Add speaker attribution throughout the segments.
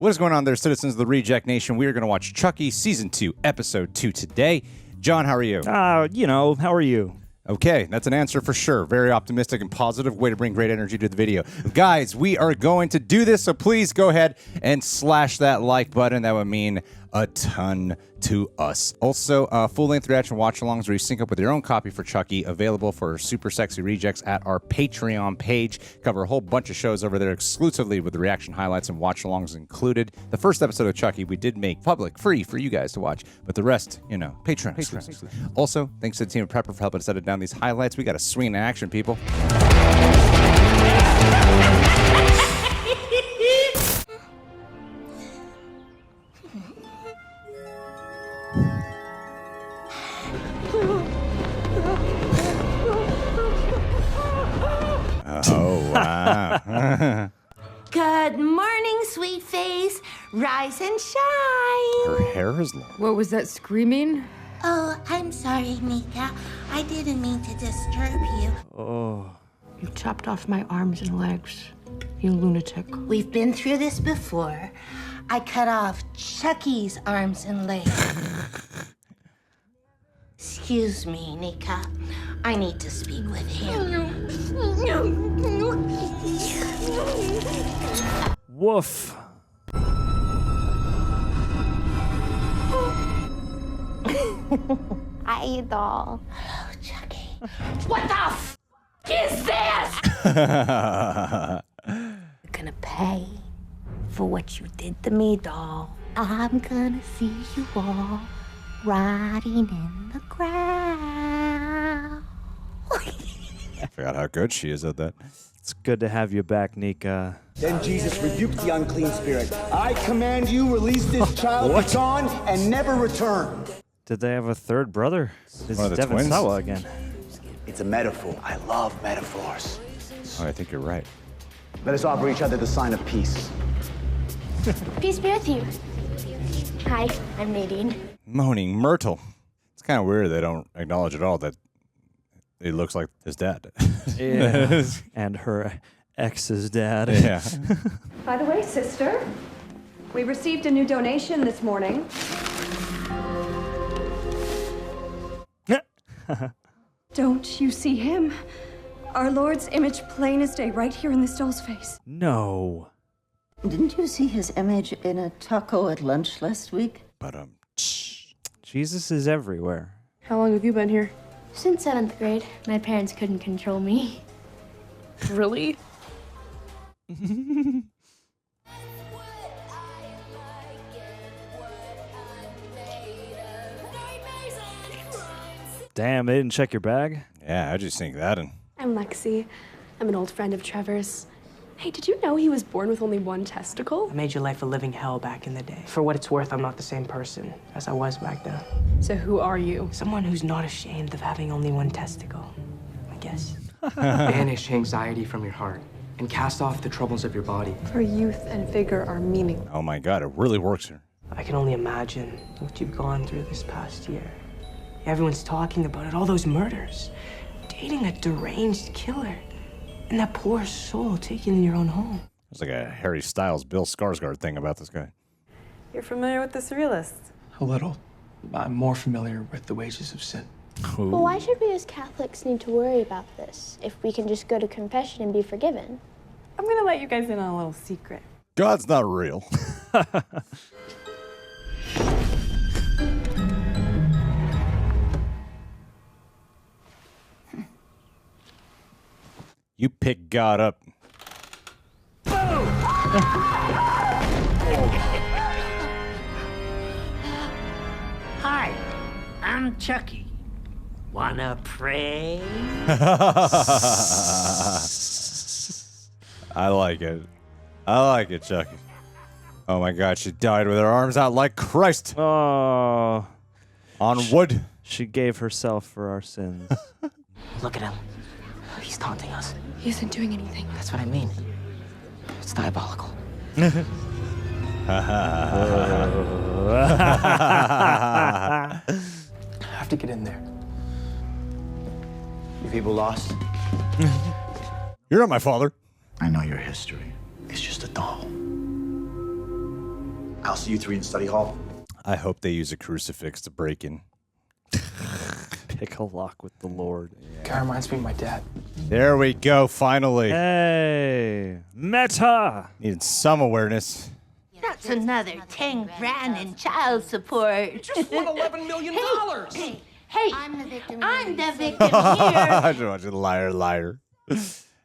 Speaker 1: What is going on there, citizens of the Reject Nation? We are going to watch Chucky Season 2, Episode 2 today. John, how are you?
Speaker 2: How are you?
Speaker 1: Okay, that's an answer for sure. Very optimistic and positive. Way to bring great energy to the video. Guys, we are going to do this, so please go ahead and slash that like button. That would mean a ton to us. Also, full-length reaction watch-alongs where you sync up with your own copy for Chucky, available for super sexy rejects at our Patreon page. Cover a whole bunch of shows over there exclusively with the reaction highlights and watch-alongs included. The first episode of Chucky we did make public, free for you guys to watch, but the rest, you know, Patreon exclusive. Also, thanks to the team of Prepper for helping us edit down these highlights. We got a swing in action, people. Oh, wow.
Speaker 3: Good morning, sweet face. Rise and shine.
Speaker 1: Her hair is long.
Speaker 4: What was that screaming?
Speaker 3: Oh, I'm sorry, Nica. I didn't mean to disturb you.
Speaker 2: Oh.
Speaker 4: You chopped off my arms and legs, you lunatic.
Speaker 3: We've been through this before. I cut off Chucky's arms and legs. Excuse me, Nica. I need to speak with him.
Speaker 2: Woof.
Speaker 5: Hi, doll.
Speaker 3: Hello, Chucky. What the f is this?
Speaker 5: You're gonna pay for what you did to me, doll. I'm gonna see you all rotting in the ground.
Speaker 1: I forgot how good she is at that.
Speaker 2: It's good to have you back, Nica.
Speaker 6: Then Jesus rebuked the unclean spirit. I command you, release this child, be gone, and never return.
Speaker 2: Did they have a third brother? This
Speaker 1: One of
Speaker 2: is
Speaker 1: the
Speaker 2: Devin
Speaker 1: twins?
Speaker 2: Sawa again.
Speaker 6: It's a metaphor. I love metaphors.
Speaker 1: Oh, I think you're right.
Speaker 6: Let us offer each other the sign of peace.
Speaker 5: Peace be with you. Hi, I'm Nadine.
Speaker 1: Moaning Myrtle. It's kind of weird they don't acknowledge at all that he looks like his dad.
Speaker 2: Yeah. And her ex's dad.
Speaker 1: Yeah.
Speaker 7: By the way, sister, we received a new donation this morning. Don't you see him? Our Lord's image plain as day right here in this doll's face.
Speaker 2: No.
Speaker 8: Didn't you see his image in a taco at lunch last week?
Speaker 1: But
Speaker 2: Jesus is everywhere.
Speaker 4: How long have you been here?
Speaker 5: Since 7th grade, my parents couldn't control me.
Speaker 4: Really?
Speaker 2: Damn, they didn't check your bag?
Speaker 1: yeah, how'd you sink that in?
Speaker 9: I'm Lexi. I'm an old friend of Trevor's. Hey, did you know he was born with only one testicle?
Speaker 10: I made your life a living hell back in the day. For what it's worth, I'm not the same person as I was back then.
Speaker 9: So who are you?
Speaker 10: Someone who's not ashamed of having only one testicle, I guess.
Speaker 11: Banish anxiety from your heart and cast off the troubles of your body.
Speaker 9: For youth and vigor are meaningless.
Speaker 1: Oh my God, it really works here.
Speaker 10: I can only imagine what you've gone through this past year. Everyone's talking about it, all those murders. Dating a deranged killer. And that poor soul taken in your own home.
Speaker 1: There's like a Harry Styles, Bill Skarsgård thing about this guy.
Speaker 7: You're familiar with the Surrealists?
Speaker 11: A little. I'm more familiar with the wages of sin.
Speaker 5: Well, why should we as Catholics need to worry about this if we can just go to confession and be forgiven?
Speaker 7: I'm gonna let you guys in on a little secret.
Speaker 1: God's not real. You pick God up.
Speaker 12: Hi, I'm Chucky. Wanna pray?
Speaker 1: I like it. I like it, Chucky. Oh my God, she died with her arms out like Christ.
Speaker 2: Oh.
Speaker 1: On wood.
Speaker 2: She gave herself for our sins.
Speaker 10: Look at him. He's taunting us.
Speaker 9: He isn't doing anything.
Speaker 10: That's what I mean. It's diabolical.
Speaker 6: I have to get in there. You people lost?
Speaker 1: You're not my father.
Speaker 6: I know your history. It's just a doll.
Speaker 13: I'll see you three in study hall.
Speaker 1: I hope they use a crucifix to break in.
Speaker 2: Pick a lock with the Lord.
Speaker 11: Guy reminds me of my dad.
Speaker 1: There we go, finally.
Speaker 2: Hey, meta.
Speaker 1: Needed some awareness.
Speaker 3: That's another 10 grand in child support.
Speaker 11: Just won $11 million.
Speaker 3: Hey, I'm the victim. I'm the victim here.
Speaker 1: Liar.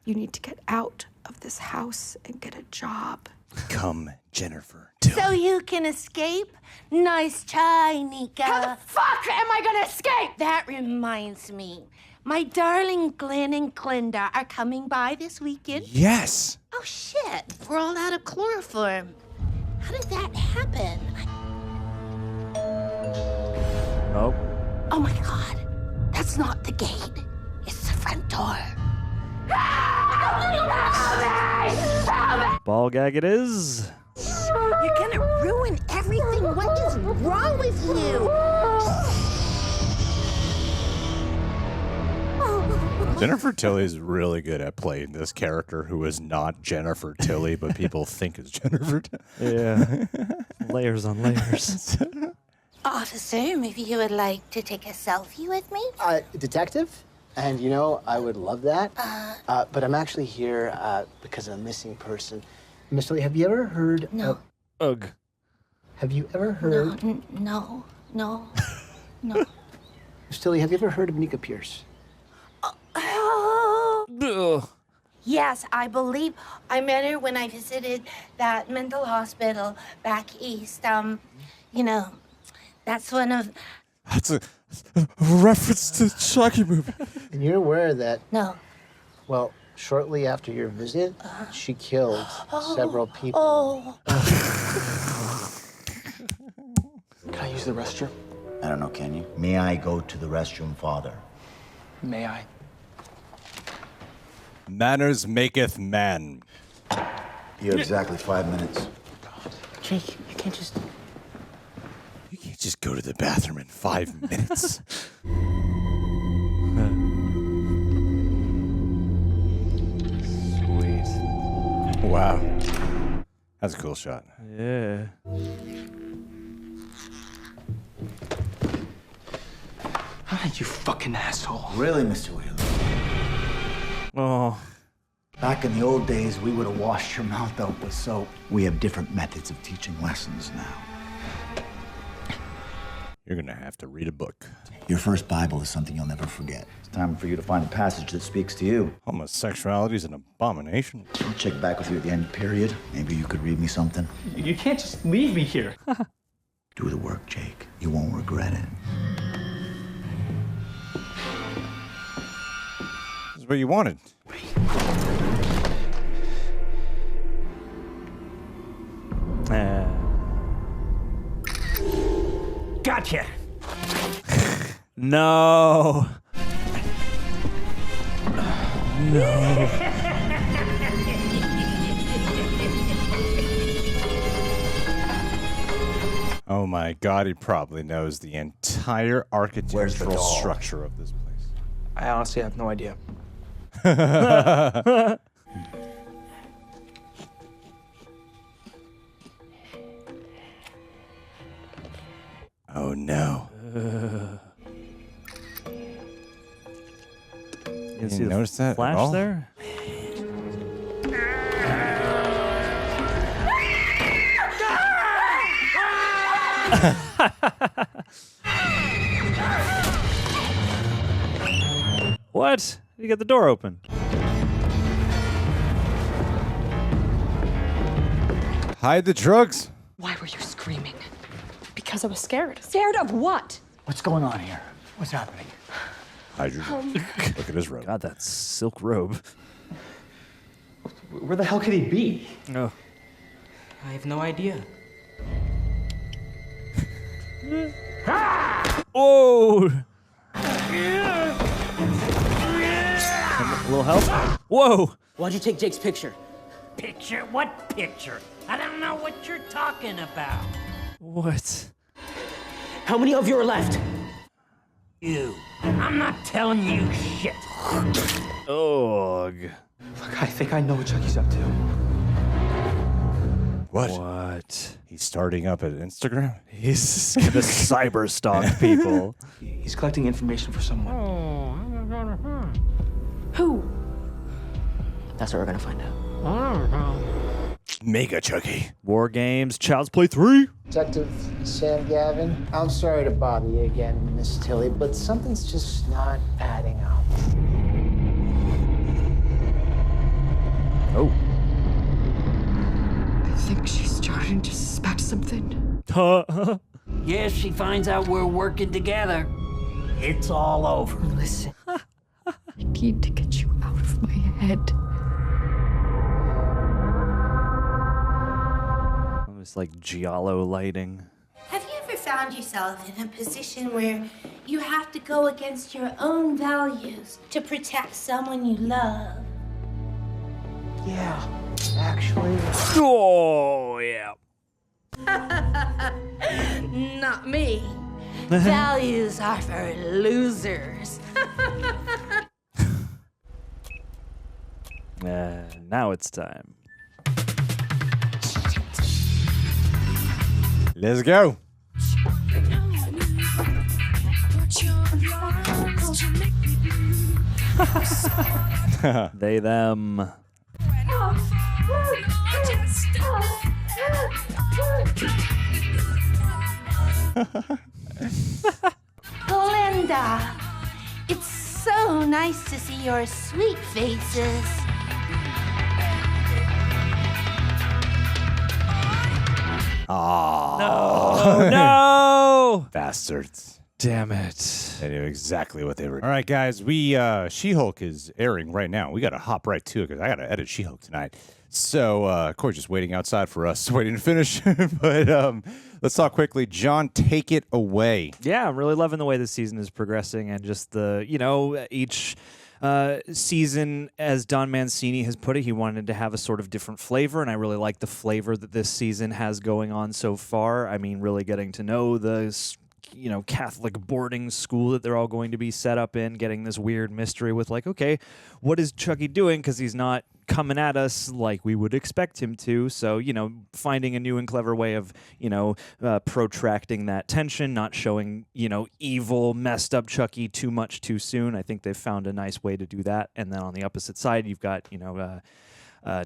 Speaker 9: You need to get out of this house and get a job.
Speaker 1: Come, Jennifer.
Speaker 3: So you can escape? Nice try, Nica.
Speaker 9: How the fuck am I gonna escape?
Speaker 3: That reminds me. My darling Glen and Glenda are coming by this weekend.
Speaker 1: Yes.
Speaker 3: Oh, shit. We're all out of chloroform. How did that happen?
Speaker 2: Nope.
Speaker 3: Oh, my God. That's not the gate. It's the front door.
Speaker 2: Ball gag it is.
Speaker 3: You're gonna ruin everything. What is wrong with you?
Speaker 1: Jennifer Tilly is really good at playing this character who is not Jennifer Tilly, but people think is Jennifer Tilly.
Speaker 2: Yeah. Layers on layers.
Speaker 3: Officer, maybe you would like to take a selfie with me?
Speaker 14: Detective? And you know, I would love that. But I'm actually here because of a missing person. Miss Tilly, have you ever heard
Speaker 3: No.
Speaker 2: Ugh.
Speaker 14: Have you ever heard...
Speaker 3: No.
Speaker 14: Miss Tilly, have you ever heard of Nica Pierce?
Speaker 3: Yes, I believe I met her when I visited that mental hospital back east. You know, that's one of...
Speaker 1: That's a reference to the Chucky movie.
Speaker 14: And you're aware that...
Speaker 3: No.
Speaker 14: Well, shortly after your visit, she killed several people.
Speaker 3: Oh.
Speaker 11: Can I use the restroom?
Speaker 13: I don't know, can you? May I go to the restroom, Father?
Speaker 11: May I?
Speaker 1: Manners maketh man.
Speaker 13: You have exactly 5 minutes.
Speaker 14: Jake, you can't just...
Speaker 1: You can't just go to the bathroom in 5 minutes.
Speaker 2: Sweet.
Speaker 1: Wow. That's a cool shot.
Speaker 2: Yeah.
Speaker 11: You fucking asshole.
Speaker 13: Really, Mr. Wheeler?
Speaker 2: Oh.
Speaker 13: Back in the old days, we would have washed your mouth out with soap. We have different methods of teaching lessons now.
Speaker 1: You're going to have to read a book.
Speaker 13: Your first Bible is something you'll never forget. It's time for you to find a passage that speaks to you.
Speaker 1: Homosexuality is an abomination.
Speaker 13: I'll check back with you at the end of the period. Maybe you could read me something.
Speaker 11: You can't just leave me here.
Speaker 13: Do the work, Jake. You won't regret it.
Speaker 1: This is what you wanted.
Speaker 12: Gotcha.
Speaker 2: No. No.
Speaker 1: Oh my God, he probably knows the entire architectural structure of this place.
Speaker 11: I honestly have no idea.
Speaker 1: Oh no.
Speaker 2: You see
Speaker 1: notice that
Speaker 2: flash
Speaker 1: at all?
Speaker 2: there? What? You get the door open.
Speaker 1: Hide the drugs.
Speaker 9: Why were you screaming? Because I was scared. Scared of what?
Speaker 14: What's going on here? What's happening?
Speaker 1: Hydrogen. Look at his robe.
Speaker 2: God, that silk robe.
Speaker 11: Where the hell could he be?
Speaker 2: Oh.
Speaker 10: I have no idea.
Speaker 2: Oh! A little help? Whoa!
Speaker 10: Why'd you take Jake's picture?
Speaker 12: Picture? What picture? I don't know what you're talking about.
Speaker 2: What?
Speaker 10: How many of you are left?
Speaker 12: You. I'm not telling you shit.
Speaker 2: Ugh.
Speaker 11: Look, I think I know what Chucky's up to.
Speaker 1: What? He's starting up an Instagram?
Speaker 2: He's gonna cyber stalk people.
Speaker 11: He's collecting information for someone.
Speaker 9: Who?
Speaker 10: That's what we're gonna find out.
Speaker 1: Mega Chucky.
Speaker 2: War Games, Child's Play 3.
Speaker 14: Detective Sam Gavin, I'm sorry to bother you again, Miss Tilly, but something's just not adding up.
Speaker 2: Oh.
Speaker 4: I think she's starting to suspect something.
Speaker 12: Yes, she finds out we're working together. It's all over.
Speaker 4: Listen, I need to get you out of my head.
Speaker 2: It's like giallo lighting.
Speaker 3: Have you ever found yourself in a position where you have to go against your own values to protect someone you love?
Speaker 14: Yeah, actually.
Speaker 2: Oh, yeah.
Speaker 3: Not me. Values are for losers.
Speaker 2: Now it's time.
Speaker 1: Let's go.
Speaker 2: They, them.
Speaker 3: Glenda, it's so nice to see your sweet faces.
Speaker 1: Oh
Speaker 2: no!
Speaker 1: Bastards.
Speaker 2: Damn it.
Speaker 1: They knew exactly what they were. All right, guys. She-Hulk is airing right now. We got to hop right to it because I got to edit She-Hulk tonight. So, Corey's just waiting outside for us, waiting to finish. But let's talk quickly. John, take it away.
Speaker 2: Yeah, I'm really loving the way this season is progressing and just the, each season, as Don Mancini has put it, he wanted to have a sort of different flavor, and I really like the flavor that this season has going on so far. I mean, really getting to know the Catholic boarding school that they're all going to be set up in, getting this weird mystery with like, okay, what is Chucky doing? Because he's not coming at us like we would expect him to. So, finding a new and clever way of, protracting that tension, not showing, evil, messed up Chucky too much too soon. I think they've found a nice way to do that. And then on the opposite side, you've got,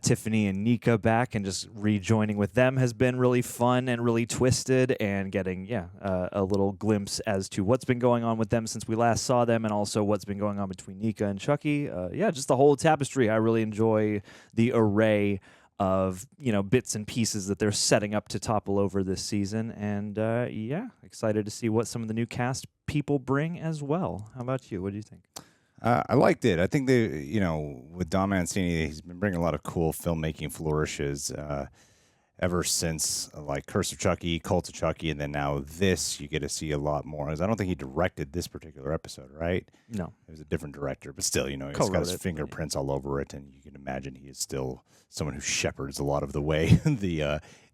Speaker 2: Tiffany and Nica back, and just rejoining with them has been really fun and really twisted, and getting a little glimpse as to what's been going on with them since we last saw them, and also what's been going on between Nica and Chucky. Just the whole tapestry. I really enjoy the array of bits and pieces that they're setting up to topple over this season, and excited to see what some of the new cast people bring as well. How about you? What do you think?
Speaker 1: I liked it. I think they, with Don Mancini, he's been bringing a lot of cool filmmaking flourishes ever since, like Curse of Chucky, Cult of Chucky, and then now this, you get to see a lot more. I don't think he directed this particular episode, right?
Speaker 2: No.
Speaker 1: It was a different director, but still, he's got his fingerprints all over it, and you can imagine he is still someone who shepherds a lot of the way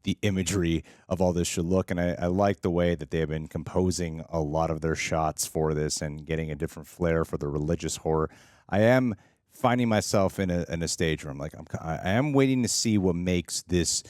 Speaker 1: the imagery of all this should look. And I like the way that they have been composing a lot of their shots for this and getting a different flair for the religious horror. I am finding myself in a stage where I'm like, I am waiting to see what makes this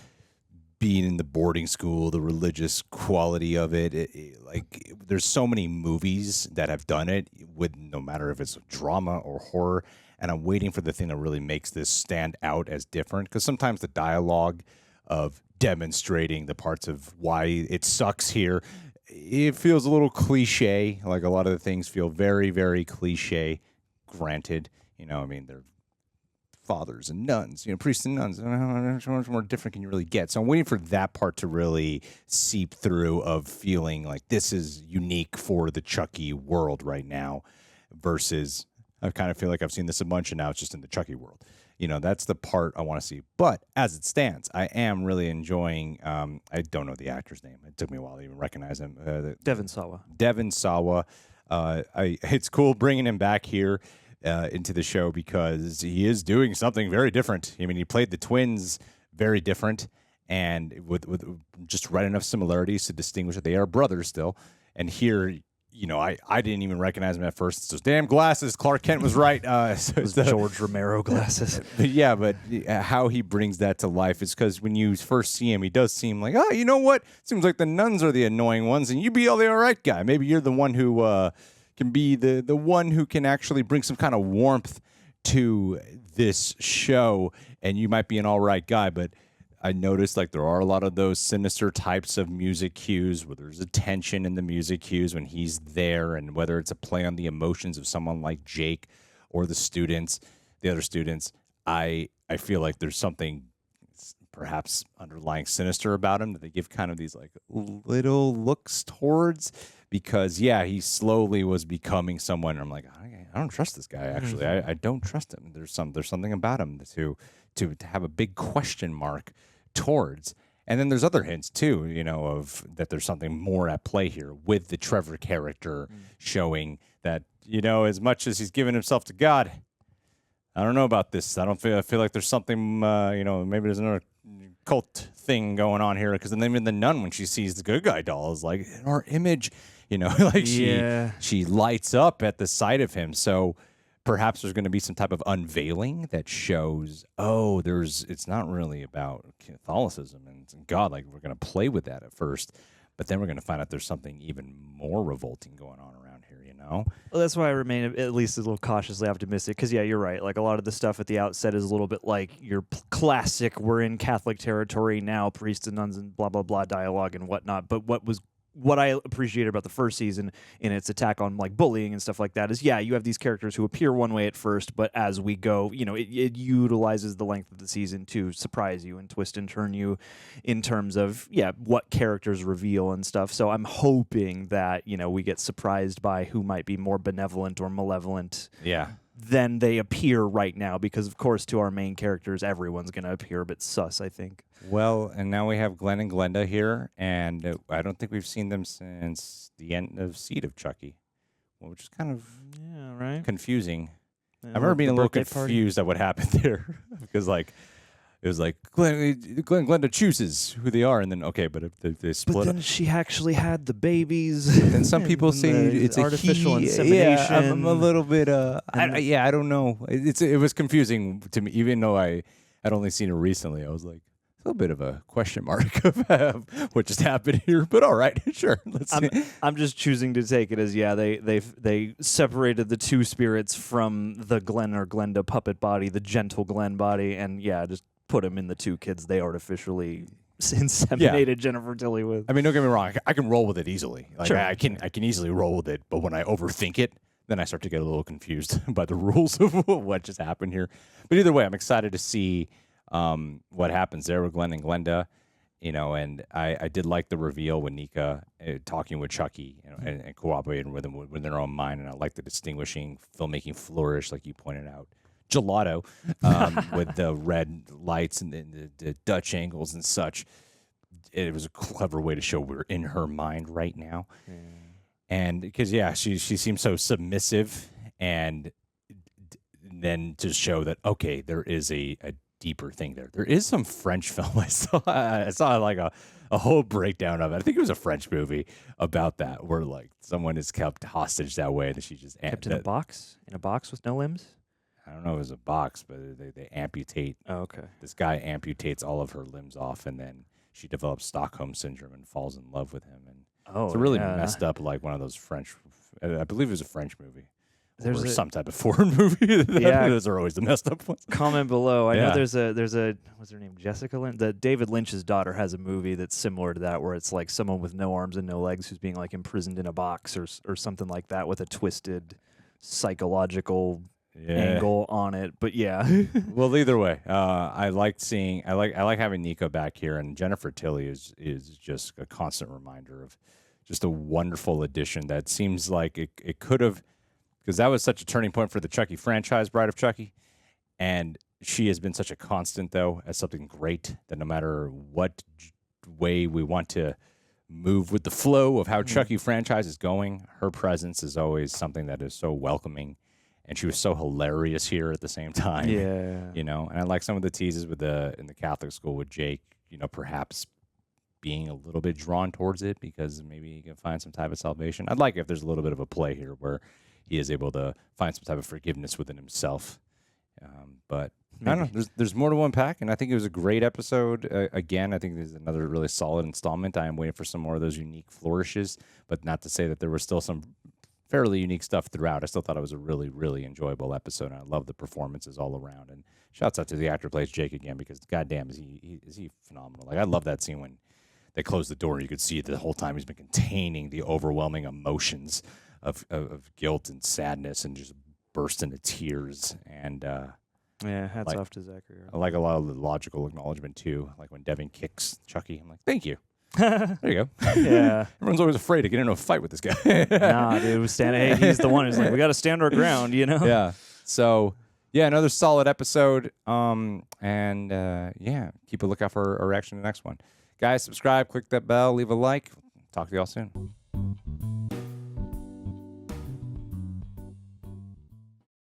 Speaker 1: being in the boarding school, the religious quality of it. Like, there's so many movies that have done it with, no matter if it's drama or horror. And I'm waiting for the thing that really makes this stand out as different. Because sometimes the dialogue of demonstrating the parts of why it sucks here, it feels a little cliche. Like, a lot of the things feel very, very cliche. Granted, they're fathers and nuns, priests and nuns. How much more different can you really get? So I'm waiting for that part to really seep through, of feeling like this is unique for the Chucky world right now, versus I kind of feel like I've seen this a bunch and now it's just in the Chucky world. That's the part I want to see. But as it stands, I am really enjoying, I don't know the actor's name. It took me a while to even recognize him.
Speaker 2: Devon Sawa.
Speaker 1: Devon Sawa. It's cool bringing him back here into the show, because he is doing something very different. I mean, he played the twins very different, and with just right enough similarities to distinguish that they are brothers still. And here you know, I didn't even recognize him at first. It's those damn glasses. Clark Kent was right.
Speaker 2: Those George Romero glasses.
Speaker 1: But how he brings that to life is because when you first see him, he does seem like, oh, you know what? Seems like the nuns are the annoying ones, and you be all the all right guy. Maybe you're the one who can be the one who can actually bring some kind of warmth to this show, and you might be an all right guy, but I noticed like there are a lot of those sinister types of music cues where there's a tension in the music cues when he's there, and whether it's a play on the emotions of someone like Jake or the other students, I feel like there's something perhaps underlying sinister about him that they give kind of these like little looks towards, because he slowly was becoming someone. I'm like, I don't trust this guy. Actually, I don't trust him. There's something about him to have a big question mark towards. And then there's other hints too, you know, of that there's something more at play here with the Trevor character, showing that, you know, as much as he's given himself to God, I don't know about this. I feel like there's something, you know, maybe there's another cult thing going on here. Because then even the nun, when she sees the good guy doll, is like, in our image, you know, like she lights up at the sight of him. So perhaps there's going to be some type of unveiling that shows, it's not really about Catholicism and God. Like, we're going to play with that at first, but then we're going to find out there's something even more revolting going on around here, you know?
Speaker 2: Well, that's why I remain at least a little cautiously optimistic, because, you're right. Like, a lot of the stuff at the outset is a little bit like your classic, we're in Catholic territory now, priests and nuns and blah, blah, blah dialogue and whatnot. But what I appreciated about the first season in its attack on like bullying and stuff like that is, you have these characters who appear one way at first, but as we go, you know, it utilizes the length of the season to surprise you and twist and turn you in terms of, what characters reveal and stuff. So I'm hoping that, you know, we get surprised by who might be more benevolent or malevolent. Than they appear right now, because of course to our main characters everyone's going to appear a bit sus, I think.
Speaker 1: Well, and now we have Glen and Glenda here, and I don't think we've seen them since the end of Seed of Chucky, which is kind of confusing. I remember being a little confused at what happened there, because like it was like Glen and Glenda chooses who they are, and then but if they split.
Speaker 2: But then she actually had the babies.
Speaker 1: And some people say it's
Speaker 2: artificial insemination.
Speaker 1: Yeah, I'm a little bit. I don't know. It was confusing to me, even though I had only seen it recently. I was like, a little bit of a question mark of what just happened here, but all right, sure.
Speaker 2: I'm just choosing to take it as they separated the two spirits from the Glen or Glenda puppet body, the gentle Glen body, and just put him in the two kids they artificially inseminated Jennifer Tilly with.
Speaker 1: I mean, don't get me wrong, I can roll with it easily. Like,
Speaker 2: sure.
Speaker 1: I can easily roll with it, but when I overthink it, then I start to get a little confused by the rules of what just happened here. But either way, I'm excited to see what happens there with Glen and Glenda, you know, and I did like the reveal with Nica talking with Chucky, you know, and cooperating with them with their own mind, and I like the distinguishing filmmaking flourish, like you pointed out, gelato, with the red lights and the Dutch angles and such. It was a clever way to show we're in her mind right now, and because she seems so submissive, and then to show that there is a deeper thing there. There is some French film I saw like a whole breakdown of it. I think it was a French movie about that, where like someone is kept hostage that way, and she just
Speaker 2: kept in a box with no limbs.
Speaker 1: I don't know if it was a box, but they amputate.
Speaker 2: Oh, okay.
Speaker 1: This guy amputates all of her limbs off, and then she develops Stockholm syndrome and falls in love with him. And it's a really messed up, like one of those French. I believe it was a French movie. There's some type of foreign movie. Those are always the messed up ones.
Speaker 2: Comment below. I know there's a what's her name? Jessica Lynch. David Lynch's daughter has a movie that's similar to that, where it's like someone with no arms and no legs who's being like imprisoned in a box or something like that, with a twisted psychological angle on it. But
Speaker 1: well, either way, I like having Nica back here, and Jennifer Tilly is just a constant reminder of just a wonderful addition that seems like it could have. Because that was such a turning point for the Chucky franchise, Bride of Chucky. And she has been such a constant, though, as something great, that no matter what way we want to move with the flow of how Chucky franchise is going, her presence is always something that is so welcoming. And she was so hilarious here at the same time.
Speaker 2: Yeah.
Speaker 1: You know, and I like some of the teases in the Catholic school with Jake, you know, perhaps being a little bit drawn towards it because maybe he can find some type of salvation. I'd like if there's a little bit of a play here where he is able to find some type of forgiveness within himself. But I don't know. There's more to unpack, and I think it was a great episode. Again, I think this is another really solid installment. I am waiting for some more of those unique flourishes, but not to say that there was still some fairly unique stuff throughout. I still thought it was a really, really enjoyable episode, and I love the performances all around. And shouts out to the actor who plays Jake again, because goddamn, is he phenomenal. Like, I love that scene when they closed the door and you could see the whole time he's been containing the overwhelming emotions of guilt and sadness and just burst into tears. And
Speaker 2: yeah, hats off to Zachary.
Speaker 1: I like a lot of the logical acknowledgement too. Like when Devin kicks Chucky, I'm like, thank you. There you go.
Speaker 2: Yeah.
Speaker 1: Everyone's always afraid to get into a fight with this guy.
Speaker 2: Nah, dude, hey, he's the one who's like, we got to stand our ground, you know?
Speaker 1: Yeah. So, yeah, another solid episode. Yeah, keep a lookout for our reaction to the next one. Guys, subscribe, click that bell, leave a like. Talk to y'all soon.